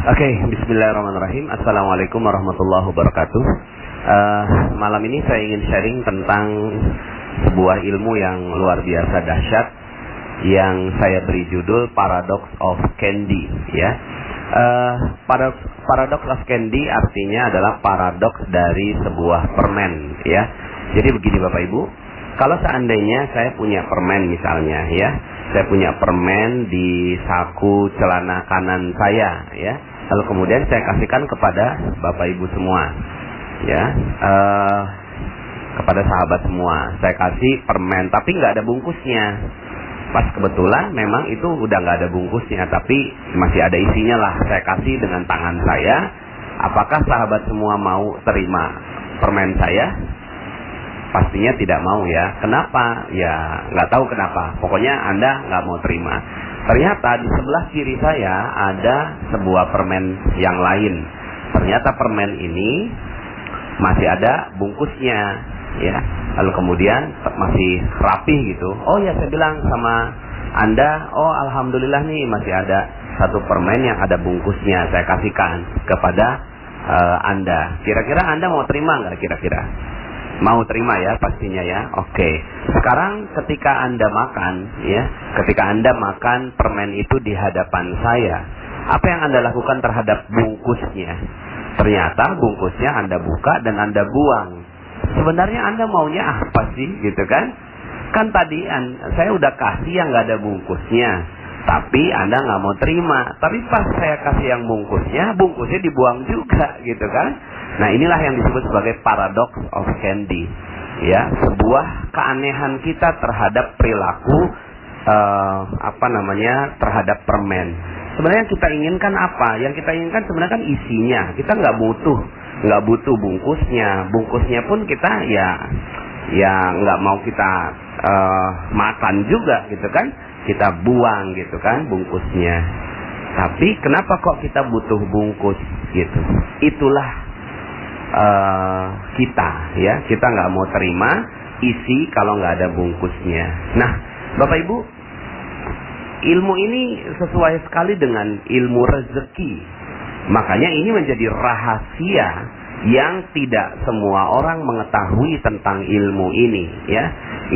Oke, bismillahirrahmanirrahim. Assalamualaikum warahmatullahi wabarakatuh. Malam ini saya ingin sharing tentang sebuah ilmu yang luar biasa dahsyat yang saya beri judul Paradox of Candy. Ya, Paradox of Candy artinya adalah paradoks dari sebuah permen. Ya, jadi begini Bapak Ibu, kalau seandainya saya punya permen misalnya, ya. Saya punya permen di saku celana kanan saya, ya. Lalu kemudian saya kasihkan kepada Bapak Ibu semua, ya, kepada sahabat semua. Saya kasih permen, tapi nggak ada bungkusnya. Pas kebetulan memang itu udah nggak ada bungkusnya, tapi masih ada isinya lah. Saya kasih dengan tangan saya. Apakah sahabat semua mau terima permen saya? Pastinya tidak mau, ya. Kenapa? Ya nggak tahu kenapa. Pokoknya Anda nggak mau terima. Ternyata di sebelah kiri saya ada sebuah permen yang lain. Ternyata permen ini masih ada bungkusnya, ya. Lalu kemudian masih rapi gitu. Oh ya, saya bilang sama Anda, oh alhamdulillah nih masih ada satu permen yang ada bungkusnya. Saya kasihkan kepada Anda. Kira-kira Anda mau terima nggak kira-kira? Mau terima ya pastinya ya. Oke. Sekarang ketika Anda makan, ya, ketika Anda makan permen itu di hadapan saya, apa yang Anda lakukan terhadap bungkusnya? Ternyata bungkusnya Anda buka dan Anda buang. Sebenarnya Anda maunya apa sih, gitu kan? Kan tadi saya udah kasih yang nggak ada bungkusnya, tapi Anda nggak mau terima. Tapi pas saya kasih yang bungkusnya dibuang juga, gitu kan? Nah, inilah yang disebut sebagai paradox of candy, ya, sebuah keanehan kita terhadap perilaku terhadap permen. Sebenarnya yang kita inginkan apa? Yang kita inginkan sebenarnya kan isinya. Kita nggak butuh bungkusnya. Bungkusnya pun kita ya nggak mau kita makan juga, gitu kan? Kita buang, gitu kan, bungkusnya. Tapi kenapa kok kita butuh bungkus, gitu? Itulah kita nggak mau terima isi kalau nggak ada bungkusnya. Nah, Bapak Ibu, ilmu ini sesuai sekali dengan ilmu rezeki. Makanya ini menjadi rahasia yang tidak semua orang mengetahui tentang ilmu ini, ya.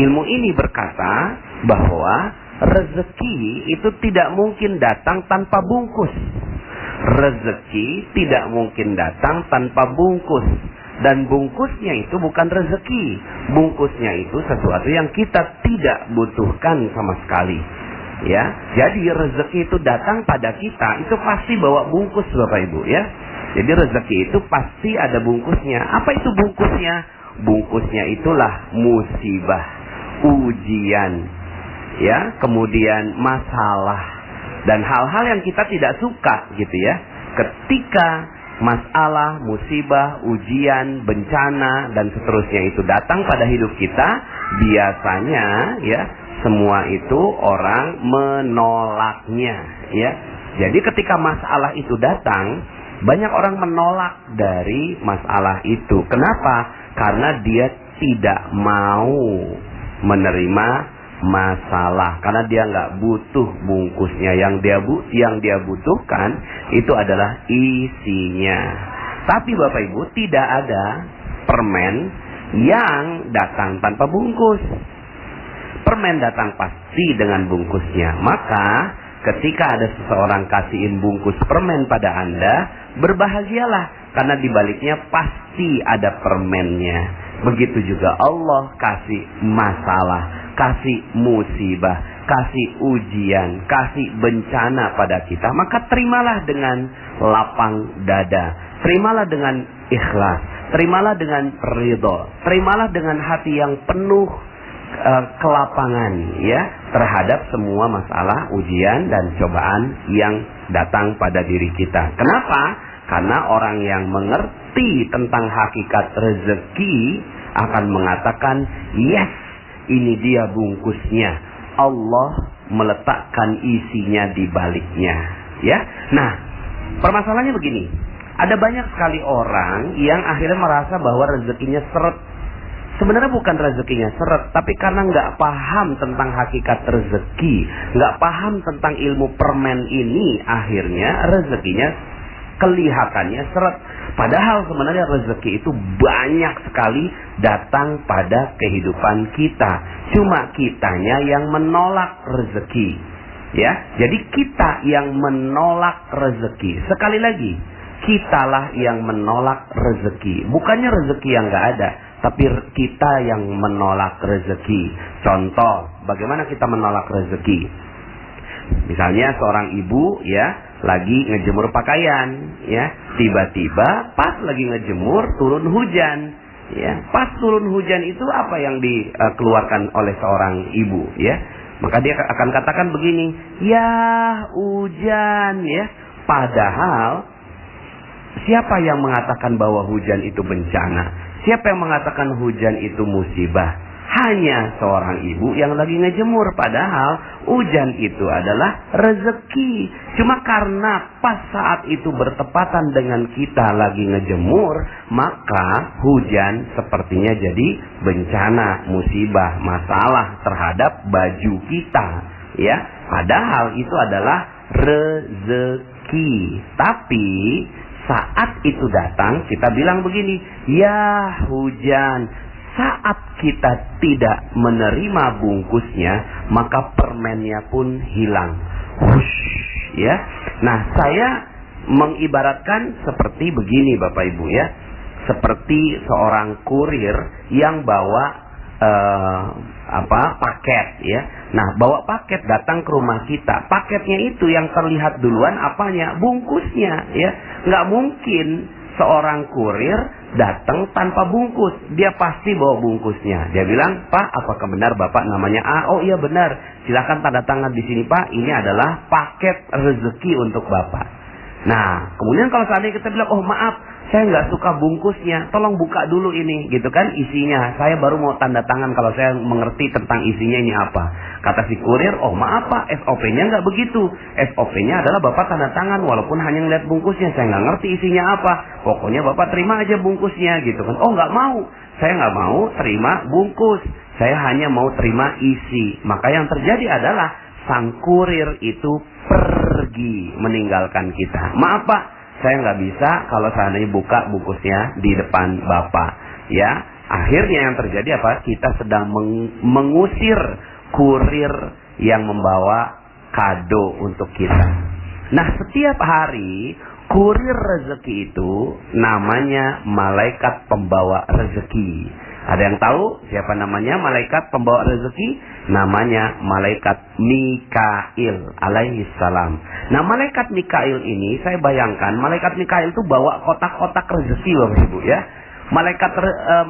Ilmu ini berkata bahwa rezeki itu tidak mungkin datang tanpa bungkus. Rezeki tidak mungkin datang tanpa bungkus. Dan bungkusnya itu bukan rezeki. Bungkusnya itu sesuatu yang kita tidak butuhkan sama sekali, ya. Jadi rezeki itu datang pada kita, itu pasti bawa bungkus Bapak Ibu, ya. Jadi rezeki itu pasti ada bungkusnya. Apa itu bungkusnya? Bungkusnya itulah musibah, ujian, ya, kemudian masalah dan hal-hal yang kita tidak suka, gitu ya. Ketika masalah, musibah, ujian, bencana dan seterusnya itu datang pada hidup kita, biasanya, ya, semua itu orang menolaknya, ya. Jadi ketika masalah itu datang, banyak orang menolak dari masalah itu. Kenapa? Karena dia tidak mau menerima masalah, karena dia nggak butuh bungkusnya. Yang dia butuhkan itu adalah isinya. Tapi Bapak Ibu, tidak ada permen yang datang tanpa bungkus. Permen datang pasti dengan bungkusnya. Maka ketika ada seseorang kasihin bungkus permen pada Anda, berbahagialah, karena dibaliknya pasti ada permennya. Begitu juga Allah kasih masalah, kasih musibah, kasih ujian, kasih bencana pada kita. Maka terimalah dengan lapang dada, terimalah dengan ikhlas, terimalah dengan ridho, terimalah dengan hati yang penuh kelapangan, ya, terhadap semua masalah, ujian dan cobaan yang datang pada diri kita. Kenapa? Karena orang yang mengerti tentang hakikat rezeki akan mengatakan, yes, ini dia bungkusnya. Allah meletakkan isinya di baliknya, ya. Nah, permasalahannya begini. Ada banyak sekali orang yang akhirnya merasa bahwa rezekinya seret. Sebenarnya bukan rezekinya seret, tapi karena nggak paham tentang hakikat rezeki, nggak paham tentang ilmu permen ini, akhirnya rezekinya Kelihatannya seret. Padahal sebenarnya rezeki itu banyak sekali datang pada kehidupan kita. Cuma kitanya yang menolak rezeki. Ya, jadi kita yang menolak rezeki. Sekali lagi, kitalah yang menolak rezeki. Bukannya rezeki yang nggak ada, tapi kita yang menolak rezeki. Contoh, bagaimana kita menolak rezeki? Misalnya seorang ibu ya lagi ngejemur pakaian, ya tiba-tiba pas lagi ngejemur turun hujan, ya pas turun hujan itu apa yang dikeluarkan oleh seorang ibu, ya maka dia akan katakan begini, ya hujan, ya padahal siapa yang mengatakan bahwa hujan itu bencana? Siapa yang mengatakan hujan itu musibah? Hanya seorang ibu yang lagi ngejemur. Padahal hujan itu adalah rezeki. Cuma karena pas saat itu bertepatan dengan kita lagi ngejemur, maka hujan sepertinya jadi bencana, musibah, masalah terhadap baju kita. Ya, padahal itu adalah rezeki. Tapi saat itu datang, kita bilang begini, ya hujan. Saat kita tidak menerima bungkusnya, maka permennya pun hilang. Hush, ya. Nah, saya mengibaratkan seperti begini, Bapak Ibu ya. Seperti seorang kurir yang bawa paket ya. Nah, bawa paket datang ke rumah kita. Paketnya itu yang terlihat duluan apanya? Bungkusnya ya. Nggak mungkin seorang kurir datang tanpa bungkus. Dia pasti bawa bungkusnya. Dia bilang, "Pak, apakah benar Bapak namanya A?" "Oh iya benar. Silakan tanda tangan di sini, Pak. Ini adalah paket rezeki untuk Bapak." Nah, kemudian kalau seandainya kita bilang, "Oh maaf, saya nggak suka bungkusnya. Tolong buka dulu ini," gitu kan, isinya. Saya baru mau tanda tangan kalau saya mengerti tentang isinya ini apa. Kata si kurir, "Oh maaf Pak, SOP-nya nggak begitu. SOP-nya adalah Bapak tanda tangan walaupun hanya ngeliat bungkusnya. Saya nggak ngerti isinya apa. Pokoknya Bapak terima aja bungkusnya," gitu kan. "Oh nggak mau. Saya nggak mau terima bungkus. Saya hanya mau terima isi." Maka yang terjadi adalah sang kurir itu pergi meninggalkan kita. "Maaf Pak, saya nggak bisa kalau seandainya buka bungkusnya di depan Bapak." Ya, akhirnya yang terjadi apa? Kita sedang mengusir kurir yang membawa kado untuk kita. Nah, setiap hari kurir rezeki itu namanya malaikat pembawa rezeki. Ada yang tahu siapa namanya malaikat pembawa rezeki? Namanya malaikat Mikail alaihi salam. Nah, malaikat Mikail ini saya bayangkan malaikat Mikail itu bawa kotak-kotak rezeki Bapak Ibu ya. Malaikat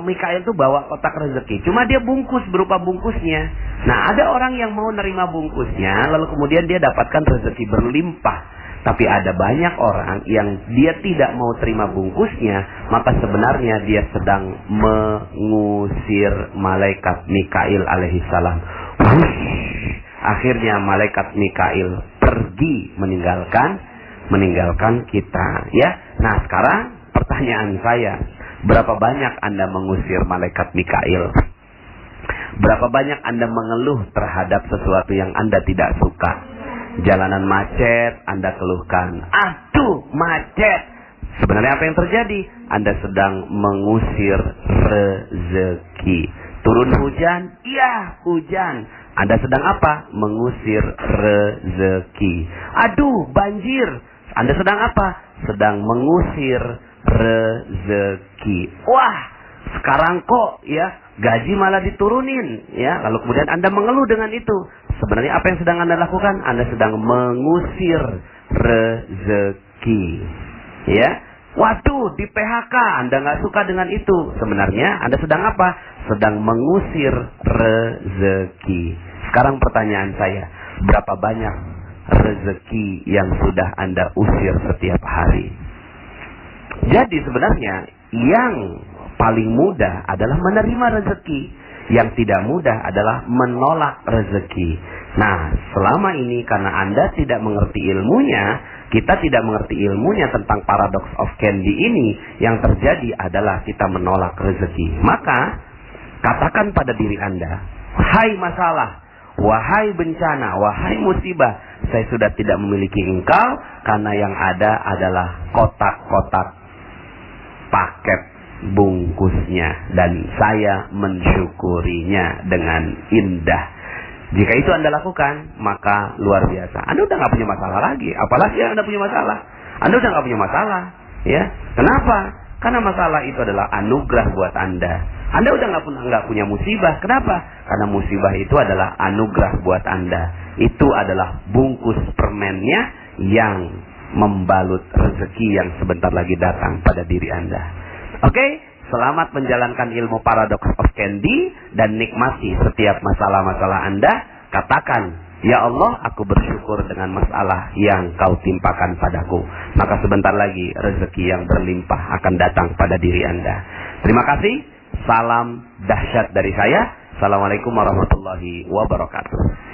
Mikail itu bawa kotak rezeki. Cuma dia bungkus berupa bungkusnya. Nah, ada orang yang mau nerima bungkusnya lalu kemudian dia dapatkan rezeki berlimpah. Tapi ada banyak orang yang dia tidak mau terima bungkusnya, maka sebenarnya dia sedang mengusir malaikat Mikail alaihi salam. Akhirnya malaikat Mikail pergi meninggalkan kita, ya. Nah, sekarang pertanyaan saya, berapa banyak Anda mengusir malaikat Mikail? Berapa banyak Anda mengeluh terhadap sesuatu yang Anda tidak suka? Jalanan macet, Anda keluhkan, "Aduh, macet." Sebenarnya apa yang terjadi? Anda sedang mengusir rezeki. Turun hujan? Iya, hujan. Anda sedang apa? Mengusir rezeki. Aduh, banjir. Anda sedang apa? Sedang mengusir rezeki. Wah, sekarang kok ya gaji malah diturunin ya. Lalu kemudian Anda mengeluh dengan itu. Sebenarnya apa yang sedang Anda lakukan? Anda sedang mengusir rezeki. Ya. Waduh, di PHK Anda nggak suka dengan itu. Sebenarnya Anda sedang apa? Sedang mengusir rezeki. Sekarang pertanyaan saya, berapa banyak rezeki yang sudah Anda usir setiap hari? Jadi sebenarnya yang paling mudah adalah menerima rezeki. Yang tidak mudah adalah menolak rezeki. Nah, selama ini karena Anda tidak mengerti ilmunya, kita tidak mengerti ilmunya tentang paradox of candy ini, yang terjadi adalah kita menolak rezeki. Maka, katakan pada diri Anda, "Hai masalah, wahai bencana, wahai musibah, saya sudah tidak memiliki engkau, karena yang ada adalah kotak-kotak paket bungkusnya, dan saya mensyukurinya dengan indah. Jika itu Anda lakukan, maka luar biasa. Anda udah gak punya masalah lagi. Apalagi yang Anda punya masalah. Anda udah gak punya masalah. Ya, kenapa? Karena masalah itu adalah anugerah buat Anda. Anda udah nggak punya musibah. Kenapa? Karena musibah itu adalah anugerah buat Anda. Itu adalah bungkus permennya yang membalut rezeki yang sebentar lagi datang pada diri Anda. Oke? Selamat menjalankan ilmu Paradox of Candy dan nikmati setiap masalah-masalah Anda. Katakan, ya Allah, aku bersyukur dengan masalah yang kau timpakan padaku. Maka sebentar lagi rezeki yang berlimpah akan datang pada diri Anda. Terima kasih. Salam dahsyat dari saya. Assalamualaikum warahmatullahi wabarakatuh.